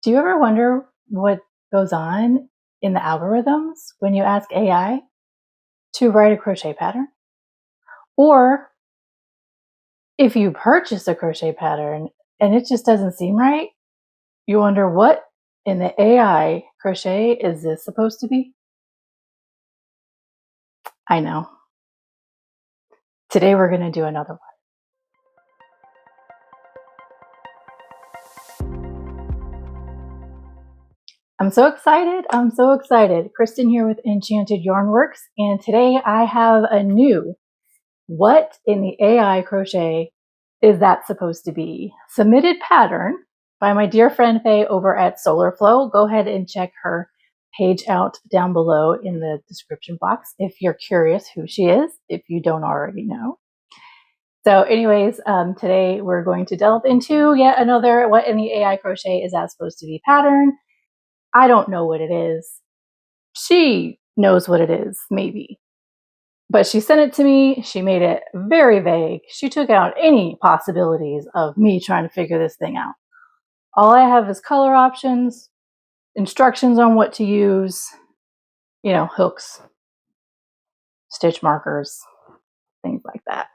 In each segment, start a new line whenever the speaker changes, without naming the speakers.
Do you ever wonder what goes on in the algorithms when you ask AI to write a crochet pattern? Or if you purchase a crochet pattern and it just doesn't seem right, you wonder what in the AI crochet is this supposed to be? I know. Today we're going to do another one. I'm so excited. I'm so excited. Kristen here with Enchanted Yarnworks, and today I have a new what in the AI crochet is that supposed to be submitted pattern by my dear friend Faye over at Solarflow. Go ahead and check her page out down below in the description box if you're curious who she is, if you don't already know. So anyways, today we're going to delve into yet another what in the AI crochet is that supposed to be pattern. I don't know what it is. She knows what it is, maybe. But she sent it to me. She made it very vague. She took out any possibilities of me trying to figure this thing out. All I have is color options, instructions on what to use, hooks, stitch markers, things like that.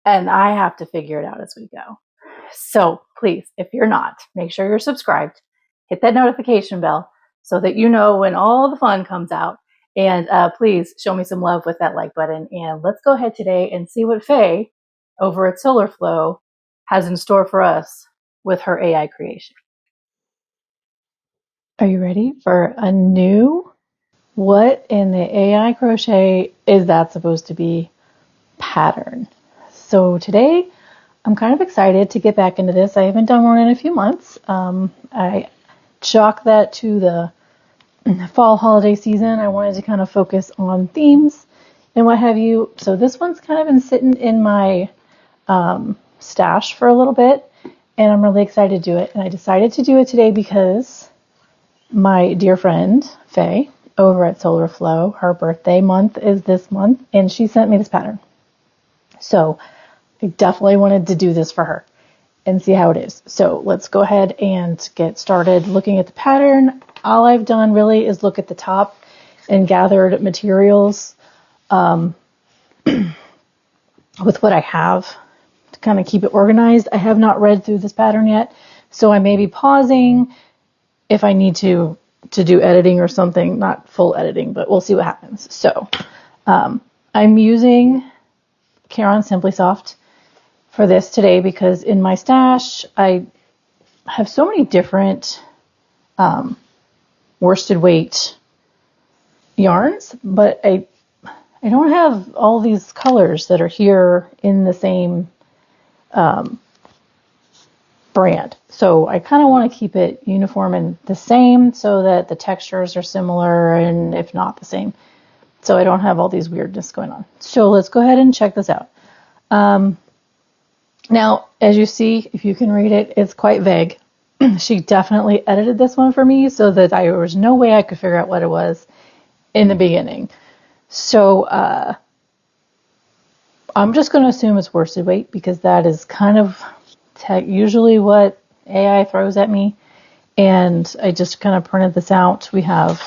And I have to figure it out as we go. So please, if you're not, make sure you're subscribed. Hit that notification bell so that you know when all the fun comes out. And please show me some love with that like button. And let's go ahead today and see what Faye over at Solarflow has in store for us with her AI creation. Are you ready for a new what in the AI crochet is that supposed to be pattern? So today I'm kind of excited to get back into this. I haven't done one in a few months. I chalk that to the fall holiday season. I wanted to kind of focus on themes and what have you. So this one's kind of been sitting in my stash for a little bit, and I'm really excited to do it. And I decided to do it today because my dear friend Faye over at Solarflow, her birthday month is this month, and she sent me this pattern. So I definitely wanted to do this for her and see how it is. So let's go ahead and get started looking at the pattern. All I've done really is look at the top and gathered materials with what I have to kind of keep it organized. I have not read through this pattern yet, so I may be pausing if I need to do editing or something, not full editing, but we'll see what happens. So I'm using Caron Simply Soft for this today because in my stash I have so many different worsted weight yarns, but I don't have all these colors that are here in the same brand. So I kind of want to keep it uniform and the same so that the textures are similar and if not the same. So I don't have all these weirdness going on. So let's go ahead and check this out. Now, as you see, if you can read it, it's quite vague. She definitely edited this one for me so that there was no way I could figure out what it was in the beginning. So I'm just going to assume it's worsted weight because that is kind of usually what AI throws at me. And I just kind of printed this out. We have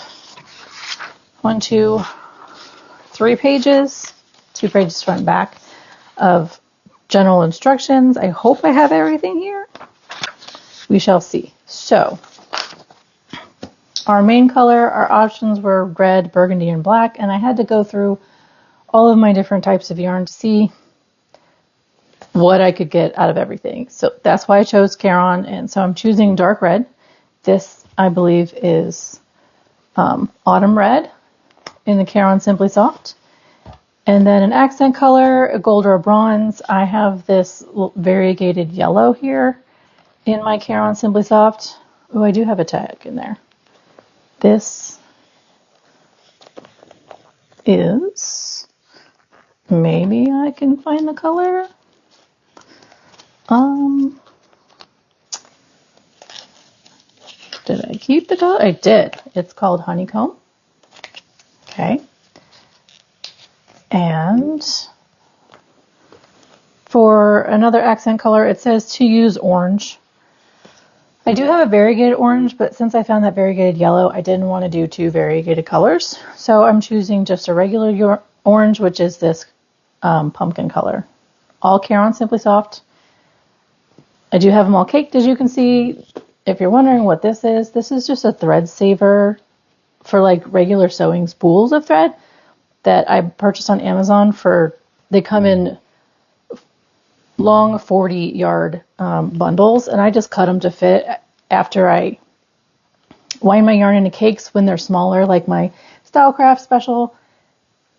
1, 2, 3 pages, 2 pages front and back of general instructions. I hope I have everything here. We shall see. So our main color, our options were red, burgundy, and black, and I had to go through all of my different types of yarn to see what I could get out of everything. So that's why I chose Caron, and so I'm choosing dark red. This, I believe, is autumn red in the Caron Simply Soft. And then an accent color, a gold or a bronze. I have this variegated yellow here in my Caron Simply Soft. Oh, I do have a tag in there. This is, maybe I can find the color. Did I keep the color? I did. It's called Honeycomb. Okay. And for another accent color, it says to use orange. I do have a variegated orange, but since I found that variegated yellow, I didn't want to do two variegated colors. So I'm choosing just a regular orange, which is this pumpkin color. All Caron Simply Soft. I do have them all caked, as you can see. If you're wondering what this is just a thread saver for like regular sewing spools of thread that I purchased on Amazon they come in long 40-yard bundles, and I just cut them to fit after I wind my yarn into cakes when they're smaller, like my Stylecraft special.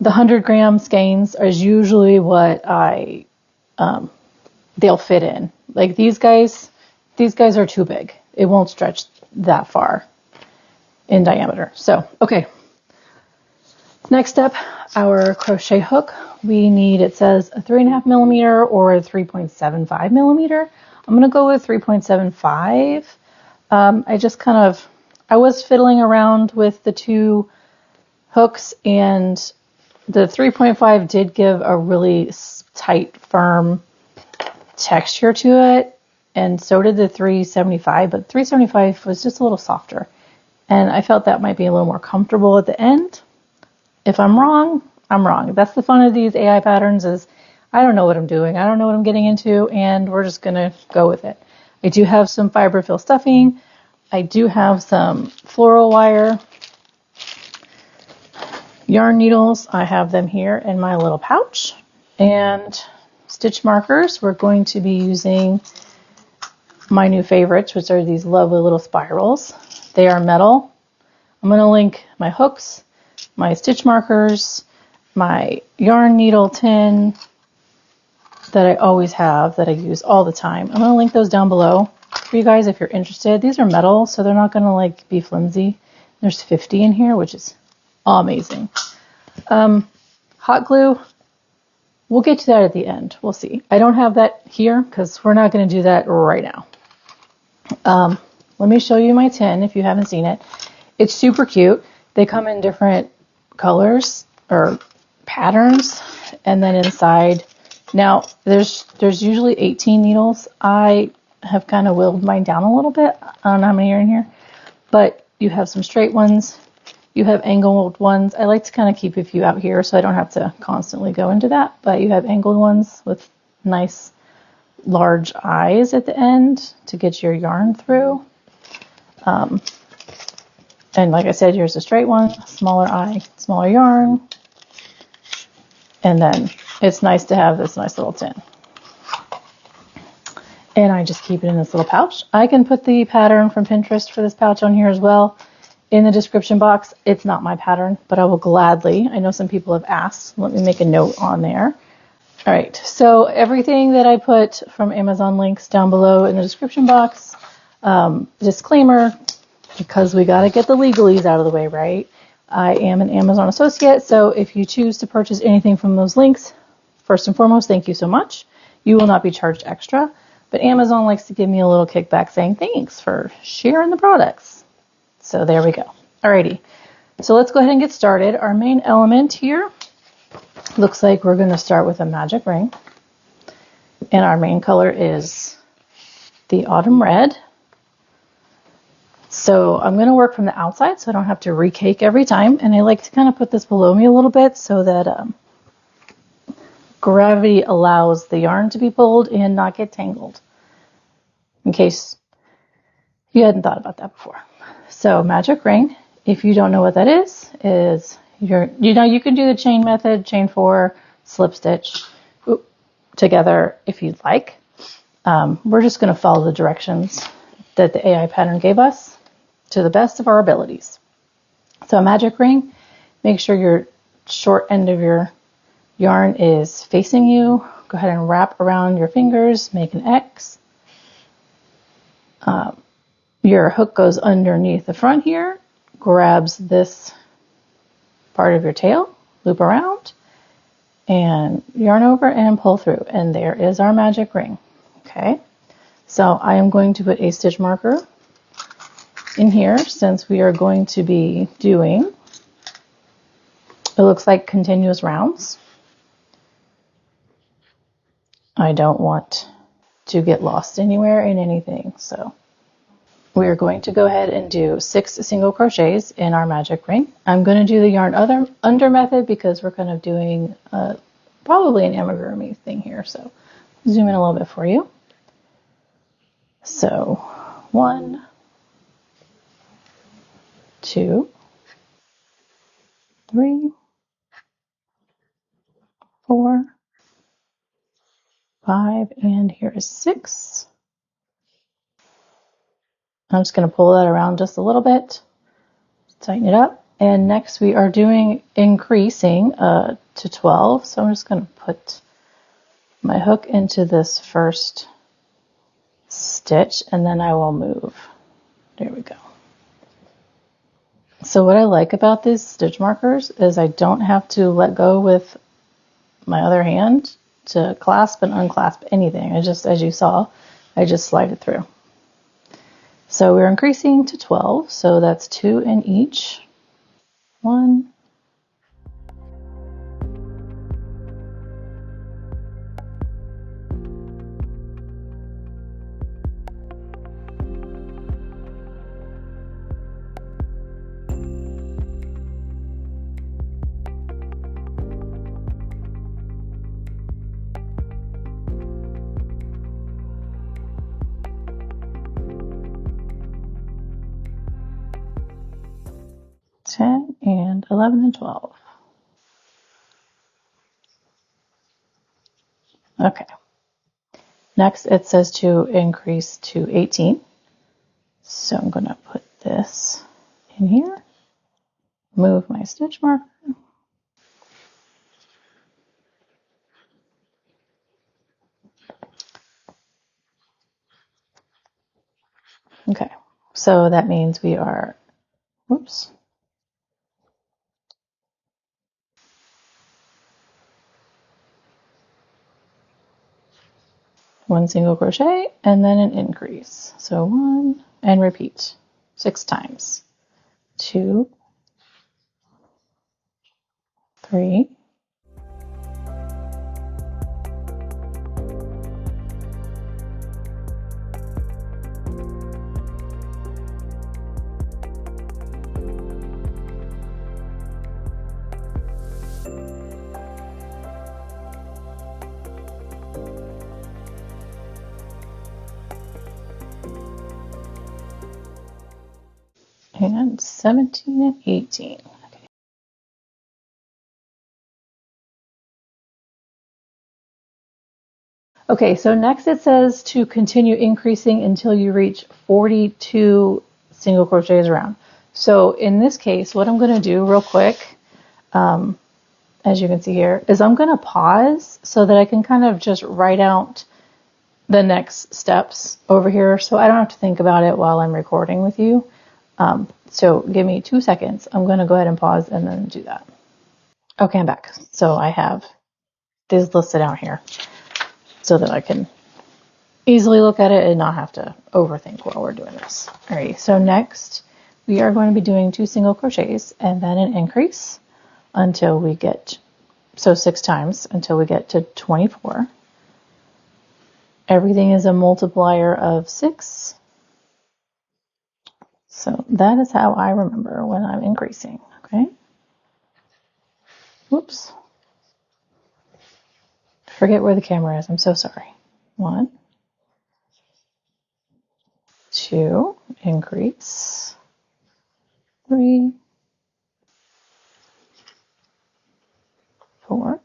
The 100-gram skeins is usually what they'll fit in. Like these guys are too big. It won't stretch that far in diameter. So, okay. Next up, our crochet hook. We need, it says a 3.5 millimeter or a 3.75 millimeter. I'm going to go with 3.75. I was fiddling around with the two hooks, and the 3.5 did give a really tight, firm texture to it, and so did the 375, but 375 was just a little softer, and I felt that might be a little more comfortable at the end. If I'm wrong, I'm wrong. That's the fun of these AI patterns, is I don't know what I'm doing. I don't know what I'm getting into, and we're just going to go with it. I do have some fiberfill stuffing. I do have some floral wire yarn needles. I have them here in my little pouch. And stitch markers. We're going to be using my new favorites, which are these lovely little spirals. They are metal. I'm going to link my hooks, my stitch markers, my yarn needle tin that I always have, that I use all the time. I'm going to link those down below for you guys if you're interested. These are metal, so they're not going to like be flimsy. There's 50 in here, which is amazing. Hot glue, we'll get to that at the end. We'll see. I don't have that here because we're not going to do that right now. Let me show you my tin if you haven't seen it. It's super cute. They come in different colors or patterns, and then inside, now there's usually 18 needles. I have kind of whittled mine down a little bit. I don't know how many are in here, but you have some straight ones. You have angled ones. I like to kind of keep a few out here so I don't have to constantly go into that, but you have angled ones with nice large eyes at the end to get your yarn through. And like I said, here's a straight one, smaller eye, smaller yarn. And then it's nice to have this nice little tin. And I just keep it in this little pouch. I can put the pattern from Pinterest for this pouch on here as well in the description box. It's not my pattern, but I will gladly. I know some people have asked. Let me make a note on there. All right, so everything that I put from Amazon links down below in the description box. Disclaimer, because we got to get the legalese out of the way, right? I am an Amazon associate, so if you choose to purchase anything from those links, first and foremost, thank you so much. You will not be charged extra, but Amazon likes to give me a little kickback saying thanks for sharing the products. So there we go. Alrighty, so let's go ahead and get started. Our main element here looks like we're going to start with a magic ring, and our main color is the autumn red. So I'm going to work from the outside so I don't have to recake every time. And I like to kind of put this below me a little bit so that gravity allows the yarn to be pulled and not get tangled, in case you hadn't thought about that before. So magic ring, if you don't know what that is you can do the chain method, chain 4, slip stitch together if you'd like. We're just going to follow the directions that the AI pattern gave us to the best of our abilities. So a magic ring, make sure your short end of your yarn is facing you. Go ahead and wrap around your fingers, make an X. Your hook goes underneath the front here, grabs this part of your tail, loop around, and yarn over and pull through. And there is our magic ring. Okay, so I am going to put a stitch marker in here since we are going to be doing, it looks like continuous rounds. I don't want to get lost anywhere in anything, so we're going to go ahead and do 6 single crochets in our magic ring. I'm going to do the yarn under method because we're kind of doing probably an amigurumi thing here. So zoom in a little bit for you. So 1, 2, 3, 4, 5, and here is 6. I'm just going to pull that around just a little bit, tighten it up. And next we are doing increasing to 12. So I'm just going to put my hook into this first stitch and then I will move. There we go. So what I like about these stitch markers is I don't have to let go with my other hand to clasp and unclasp anything. I just, as you saw, I just slide it through. So we're increasing to 12, so that's 2 in each. 1, 10, and 11 and 12. Okay. Next it says to increase to 18. So I'm going to put this in here, move my stitch marker. Okay, so that means we are, whoops. One single crochet and then an increase. So 1 and repeat 6 times. 2, 3, 17 and 18. Okay. Okay, so next it says to continue increasing until you reach 42 single crochets around. So in this case, what I'm going to do real quick, as you can see here, is I'm going to pause so that I can kind of just write out the next steps over here so I don't have to think about it while I'm recording with you. So give me 2 seconds. I'm going to go ahead and pause and then do that. Okay, I'm back. So I have these listed out here so that I can easily look at it and not have to overthink while we're doing this. All right, so next we are going to be doing 2 single crochets and then an increase until we get, so 6 times until we get to 24. Everything is a multiplier of 6. So that is how I remember when I'm increasing, okay? Whoops. Forget where the camera is, I'm so sorry. 1, 2, increase, 3, 4,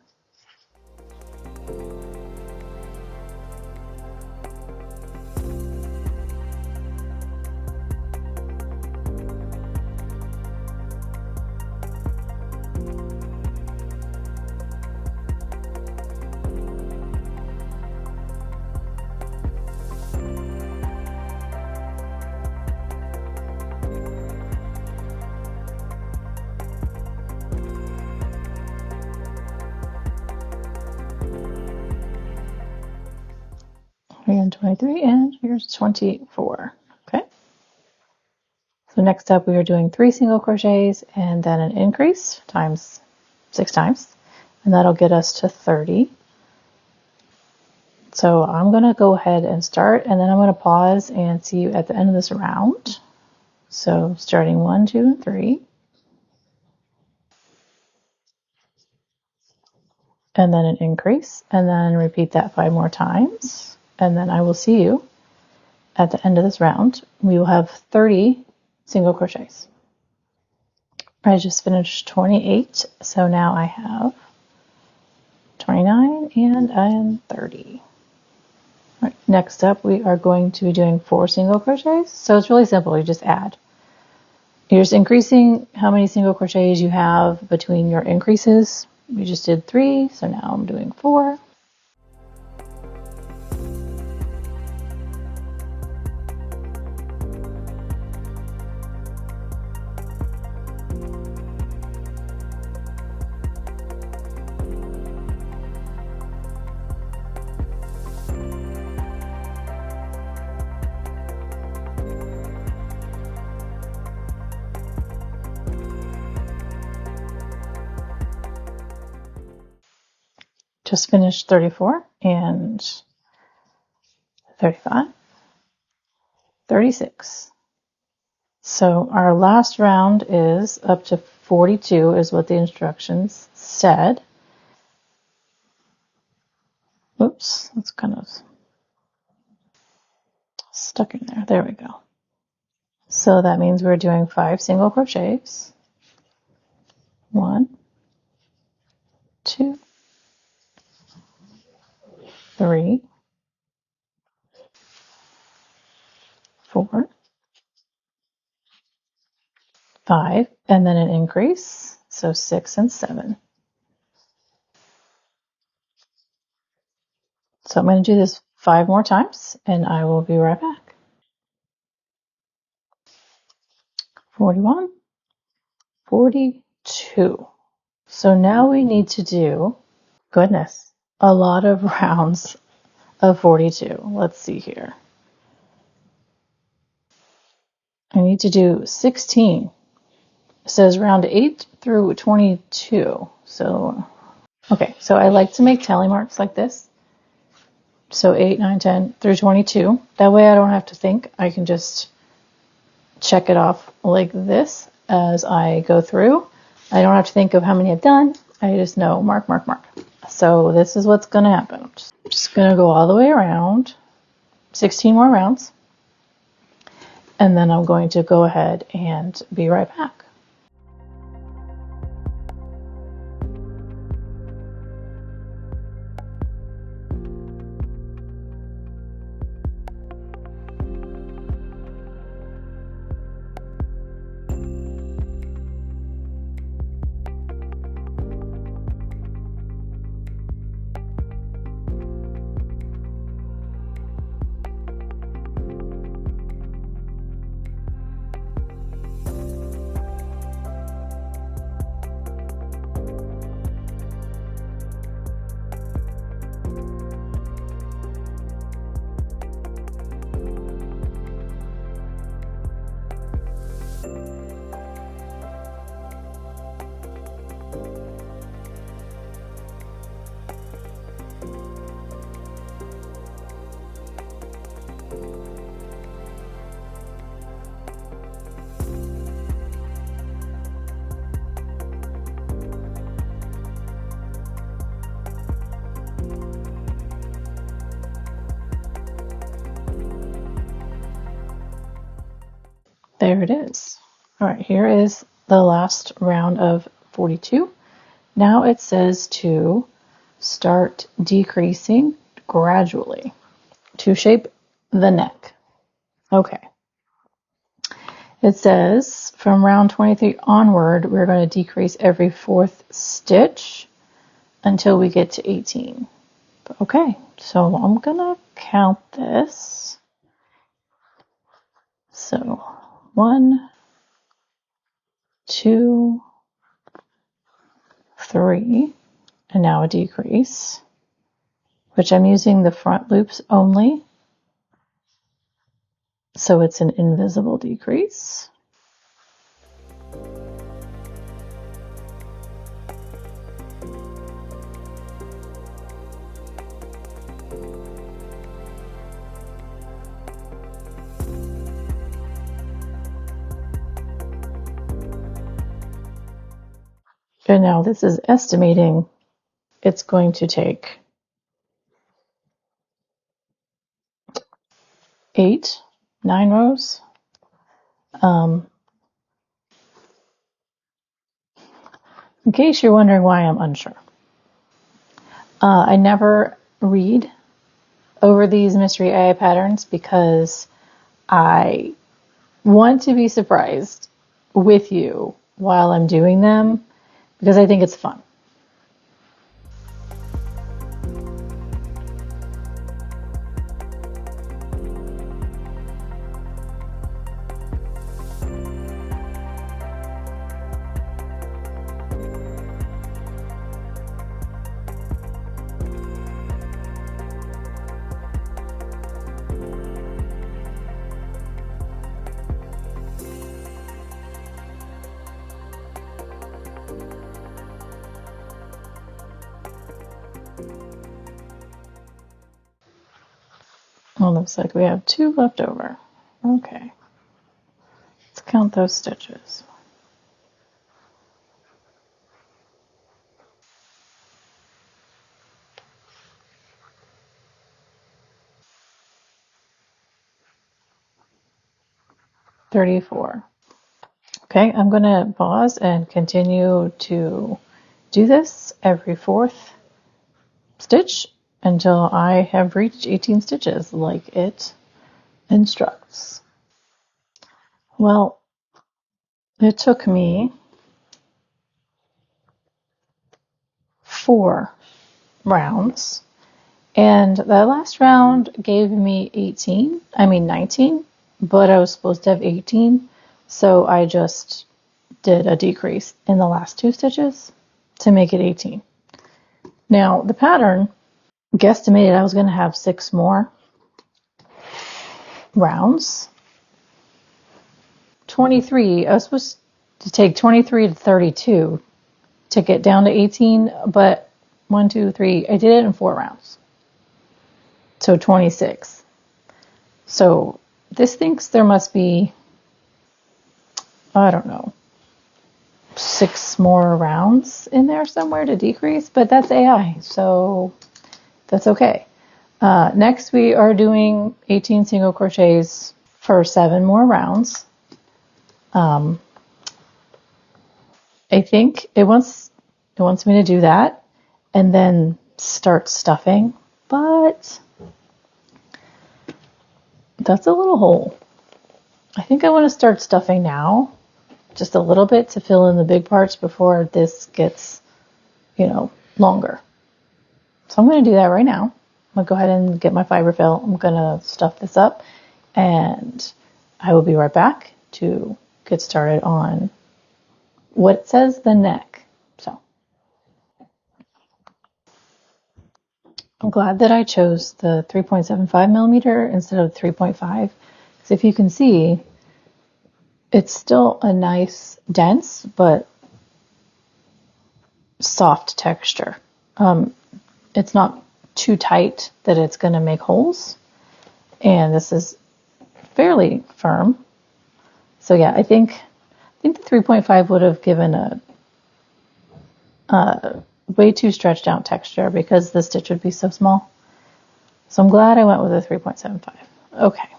323, and here's 24. Okay. So next up we are doing 3 single crochets and then an increase times 6 times, and that'll get us to 30. So I'm going to go ahead and start, and then I'm going to pause and see you at the end of this round. So starting 1, 2, and 3. And then an increase, and then repeat that 5 more times. And then I will see you at the end of this round. We will have 30 single crochets. I just finished 28, so now I have 29 and I am 30. All right, next up we are going to be doing 4 single crochets. So it's really simple, you just add. You're just increasing how many single crochets you have between your increases. We just did 3, so now I'm doing 4. Just finished 34 and 35, 36. So our last round is up to 42 is what the instructions said. Oops, that's kind of stuck in there. There we go. So that means we're doing 5 single crochets. 1, 2, 3, 4, 5, and then an increase. So 6 and 7. So I'm going to do this 5 more times and I will be right back. 41, 42. So now we need to do, goodness, a lot of rounds of 42. Let's see here. I need to do 16. It says round 8 through 22. So, okay, so I like to make tally marks like this. So 8, 9, 10 through 22. That way I don't have to think. I can just check it off like this as I go through. I don't have to think of how many I've done. I just know mark, mark, mark. So this is what's going to happen. I'm just going to go all the way around, 16 more rounds, and then I'm going to go ahead and be right back. There it is. All right, here is the last round of 42. Now it says to start decreasing gradually to shape the neck. Okay. It says from round 23 onward, we're going to decrease every 4th stitch until we get to 18. Okay, so I'm going to count this. So 1, 2, 3, and now a decrease, which I'm using the front loops only. So it's an invisible decrease. And now this is estimating it's going to take 9 rows. In case you're wondering why I'm unsure. I never read over these mystery AI patterns because I want to be surprised with you while I'm doing them because I think it's fun. Well, looks like we have 2 left over. Okay. Let's count those stitches. $34. Okay, I'm going to pause and continue to do this every 4th stitch until I have reached 18 stitches like it instructs. Well, it took me 4 rounds, and that last round gave me 19, but I was supposed to have 18, so I just did a decrease in the last 2 stitches to make it 18. Now, the pattern guesstimated I was going to have 6 more rounds. 23, I was supposed to take 23 to 32 to get down to 18, but 1, 2, 3, I did it in 4 rounds. So 26. So this thinks there must be, I don't know, 6 more rounds in there somewhere to decrease, but that's AI, so that's okay. Next we are doing 18 single crochets for 7 more rounds. I think it wants me to do that and then start stuffing, but that's a little hole. I think I want to start stuffing now, just a little bit to fill in the big parts before this gets, longer. So I'm going to do that right now. I'm going to go ahead and get my fiber fill. I'm going to stuff this up and I will be right back to get started on what it says the neck. So I'm glad that I chose the 3.75 millimeter instead of 3.5, because if you can see, it's still a nice, dense, but soft texture. It's not too tight that it's going to make holes, and this is fairly firm. So yeah, I think the 3.5 would have given a way too stretched out texture because the stitch would be so small. So I'm glad I went with a 3.75. Okay.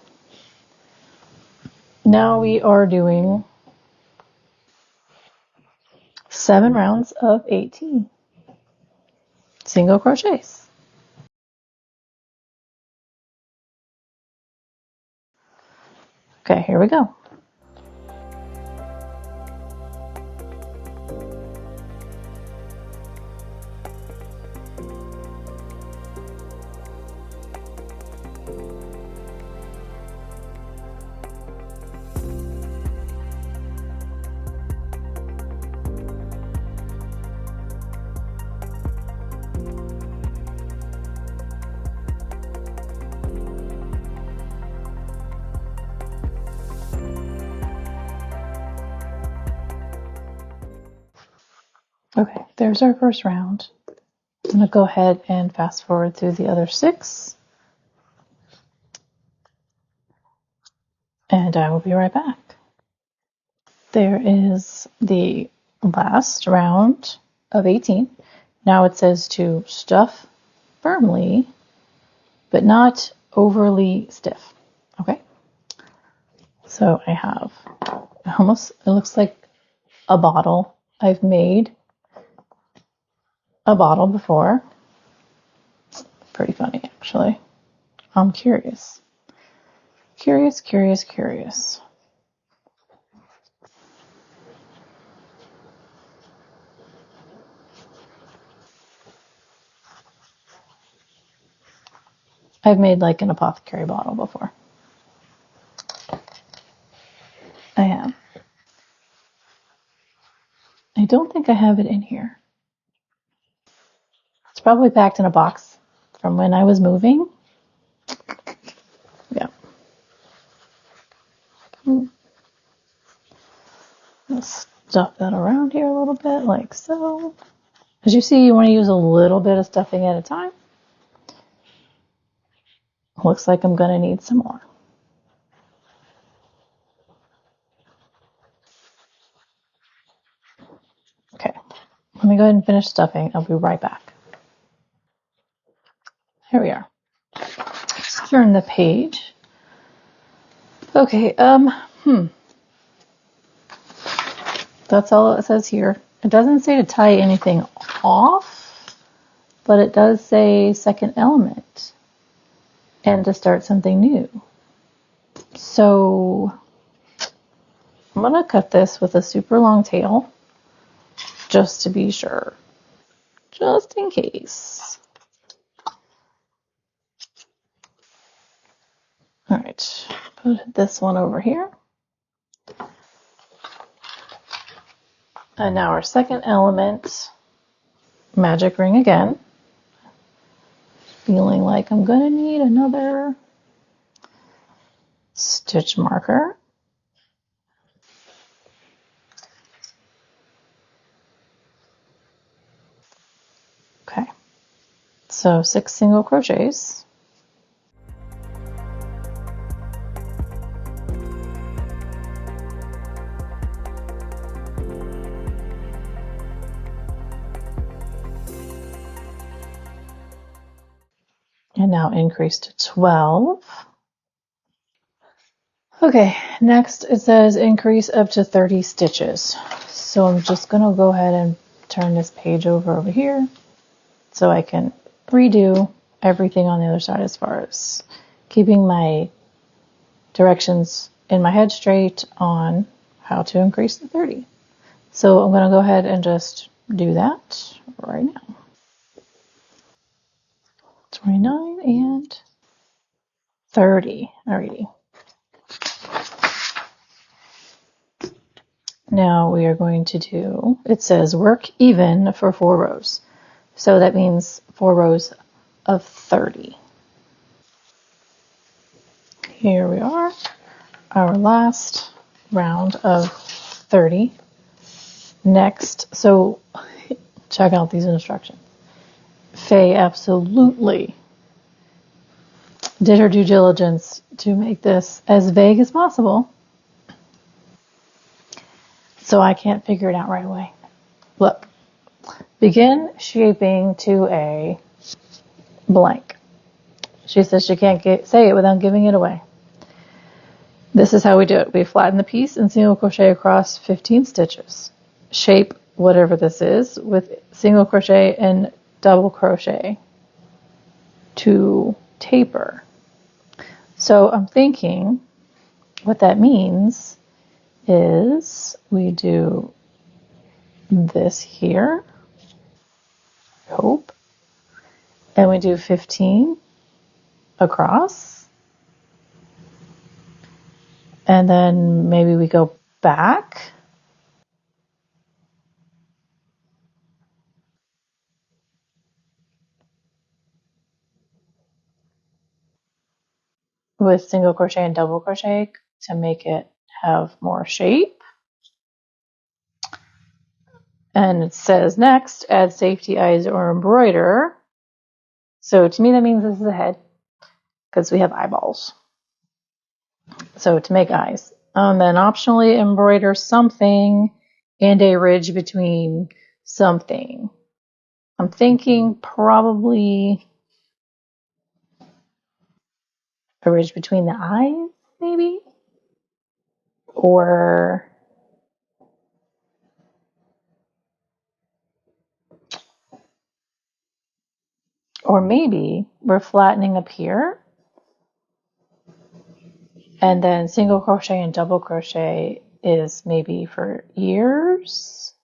Now we are doing 7 rounds of 18 single crochets. Okay, here we go. Okay, there's our first round. I'm going to go ahead and fast forward through the other 6. And I will be right back. There is the last round of 18. Now it says to stuff firmly, but not overly stiff. Okay. So I have almost, it looks like a bottle. I've made a bottle before. Pretty funny, actually. I'm curious. Curious. I've made like an apothecary bottle before. I have. I don't think I have it in here. It's probably packed in a box from when I was moving. Yeah. Let's stuff that around here a little bit, like so. As you see, you want to use a little bit of stuffing at a time. Looks like I'm going to need some more. Okay, let me go ahead and finish stuffing. I'll be right back. Here we are. Let's turn the page. Okay, that's all it says here. It doesn't say to tie anything off, but it does say second element and to start something new. So I'm going to cut this with a super long tail just to be sure, just in case. All right, put this one over here. And now our second element, magic ring again. Feeling like I'm going to need another stitch marker. Okay, so 6 single crochets. And now increase to 12. Okay, next it says increase up to 30 stitches. So I'm just going to go ahead and turn this page over here so I can redo everything on the other side as far as keeping my directions in my head straight on how to increase to 30. So I'm going to go ahead and just do that right now. 29 and 30. Alrighty. Now we are going to do, it says work even for 4 rows. So that means 4 rows of 30. Here we are, our last round of 30. Next, so check out these instructions. Faye absolutely did her due diligence to make this as vague as possible. So I can't figure it out right away. Look, begin shaping to a blank. She says she can't say it without giving it away. This is how we do it. We flatten the piece and single crochet across 15 stitches. Shape whatever this is with single crochet and double crochet to taper. So I'm thinking what that means is we do this here, hope, and we do 15 across, and then maybe we go back with single crochet and double crochet to make it have more shape. And it says next, add safety eyes or embroider. So to me that means this is a head because we have eyeballs. So to make eyes. And then optionally embroider something and a ridge between something. I'm thinking probably a ridge between the eyes, maybe? Or maybe we're flattening up here, and then single crochet and double crochet is maybe for ears.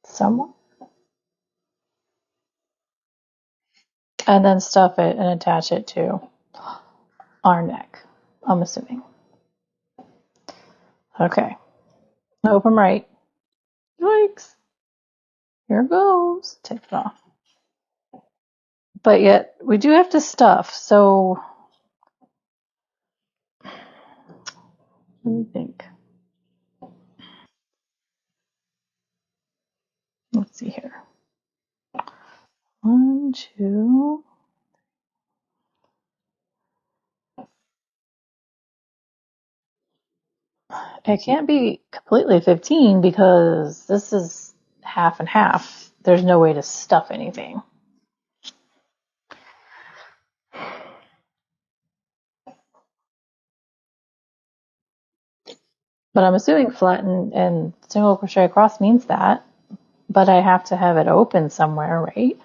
Somewhere. And then stuff it and attach it to our neck, I'm assuming. Okay. I hope I'm right. Yikes. Here goes. Take it off. But yet, we do have to stuff, so what do you think? Let's see here. 1, 2. It can't be completely 15 because this is half and half. There's no way to stuff anything. But I'm assuming flatten and single crochet across means that. But I have to have it open somewhere, right?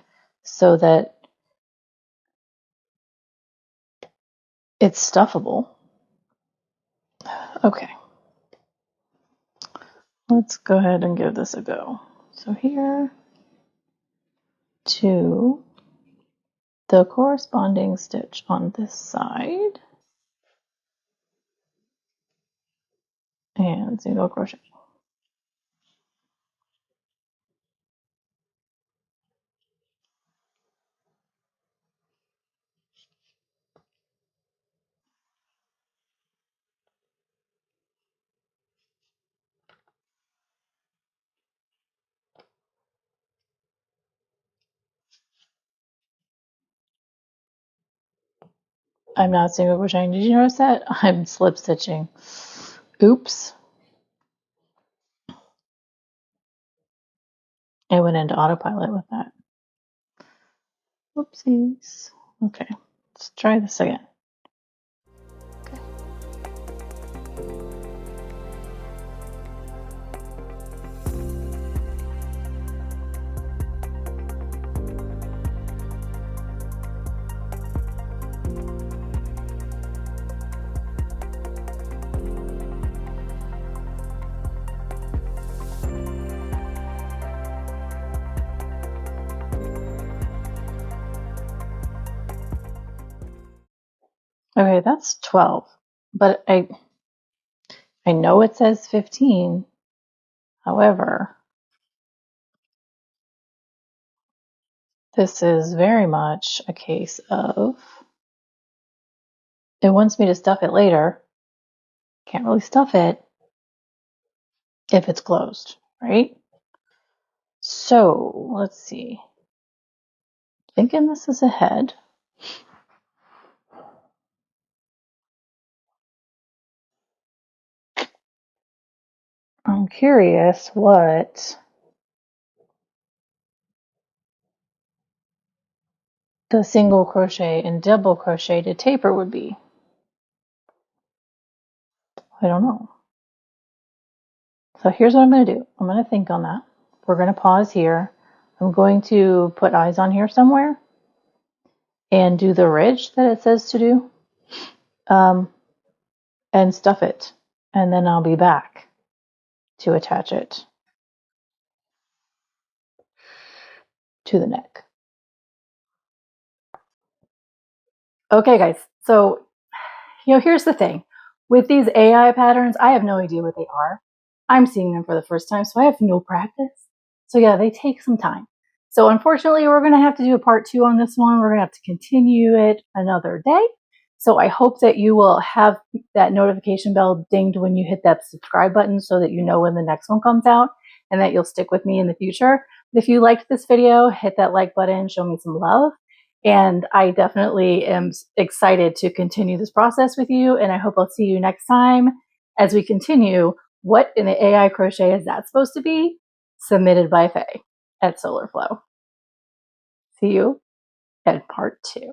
So that it's stuffable. Okay. Let's go ahead and give this a go. So here to the corresponding stitch on this side and single crochet. I'm not single crocheting. Did you notice that? I'm slip stitching. Oops. I went into autopilot with that. Whoopsies. Okay, let's try this again. Okay. Okay, that's 12, but I know it says 15. However, this is very much a case of it wants me to stuff it later. Can't really stuff it if it's closed, right? So let's see. Thinking this is a head. I'm curious what the single crochet and double crocheted taper would be. I don't know. So here's what I'm going to do. I'm going to think on that. We're going to pause here. I'm going to put eyes on here somewhere and do the ridge that it says to do, and stuff it. And then I'll be back to attach it to the neck. Okay, guys. So, here's the thing. With these AI patterns, I have no idea what they are. I'm seeing them for the first time, so I have no practice. So yeah, they take some time. So unfortunately, we're going to have to do a part 2 on this one. We're going to have to continue it another day. So I hope that you will have that notification bell dinged when you hit that subscribe button so that you know when the next one comes out and that you'll stick with me in the future. If you liked this video, hit that like button, show me some love. And I definitely am excited to continue this process with you. And I hope I'll see you next time as we continue What in the AI Crochet Is That Supposed to Be? Submitted by Faye at Solarflow. See you at part 2.